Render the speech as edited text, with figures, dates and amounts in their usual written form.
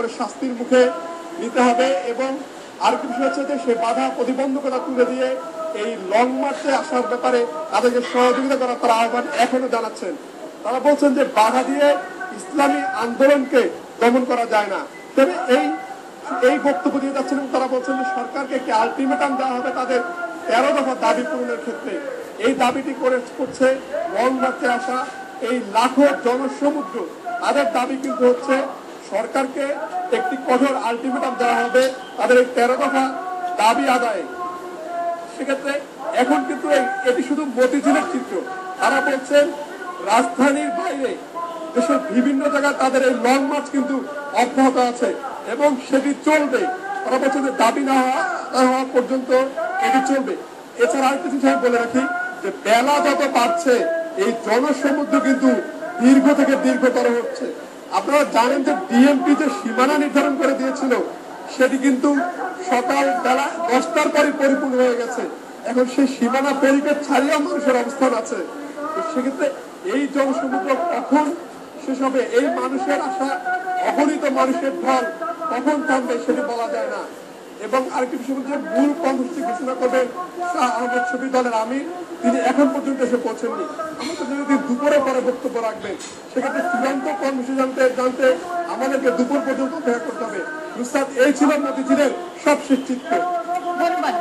করে শাস্তির মুখে নিতে হবে। এবং আরেকটি বিষয় হচ্ছে যে সে বাধা প্রতিবন্ধকতা তুলে দিয়ে এই লং মার্চে আসার ব্যাপারে তাদেরকে সহযোগিতা করার তারা আহ্বান এখনো জানাচ্ছেন। তারা বলছেন যে বাধা দিয়ে ইসলামী আন্দোলনকে দমন করা যায় না। তবে এই বক্তব্য দিয়ে যাচ্ছেন এবং তারা বলছেন যে সরকারকে একটি আলটিমেটাম দেওয়া হবে তাদের 13 দফা দাবি পূরণের ক্ষেত্রে। এই দাবিটি করছে লং মার্চে আসা এই লাখো জনসমুদ্র। তাদের দাবি কিন্তু হচ্ছে সরকারকে একটি কঠোর আলটিমেটাম দেওয়া হবে তাদের এই 13 দফা দাবি আদায়ে। সেক্ষেত্রে এখন কিন্তু এটি শুধু মতিঝিলের চিত্র। তারা বলছেন রাজধানীর বাইরে দেশের বিভিন্ন জায়গায় তাদের এই লং মার্চ কিন্তু অব্যাহত আছে এবং সেটি চলবে। তারা বলছেন যে দাবি না হওয়া পর্যন্ত এটি চলবে। এছাড়া আরেকটি জিনিস আমি বলে রাখি যে বেলা যত বাড়ছে এই জনসমুদ্র কিন্তু দীর্ঘ থেকে দীর্ঘতর হচ্ছে। আপনারা জানেন যে ডিএমপি যে সীমানা নির্ধারণ করে দিয়েছিল সেটি কিন্তু সকাল বেলা 10টার পরই পরিপূর্ণ হয়ে গেছে। এখন সেই সীমানা পেরিপেট ছাড়িয়েও মানুষের অবস্থান আছে। সেক্ষেত্রে এই জনসমুদ্র কখন শেষ হবে, এই মানুষের আশা অগণিত মানুষের ঢল কখন থামবে সেটি বলা যায় না। এবং আরেকটি বিষয় হচ্ছে মূল কর্মসূচি ঘোষণা করবেন শাহ আহমদ শফি দলের আমির, তিনি এখন পর্যন্ত এসে পৌঁছেননি। আমাদের যদি দুপুরে পরে বক্তব্য রাখবেন সেক্ষেত্রে চূড়ান্ত কর্মসূচি জানতে আমাদেরকে দুপুর পর্যন্ত অপেক্ষা করতে হবে। নুসরাত, এই ছিল মতিঝিলের সবশেষ চিত্র। ধন্যবাদ।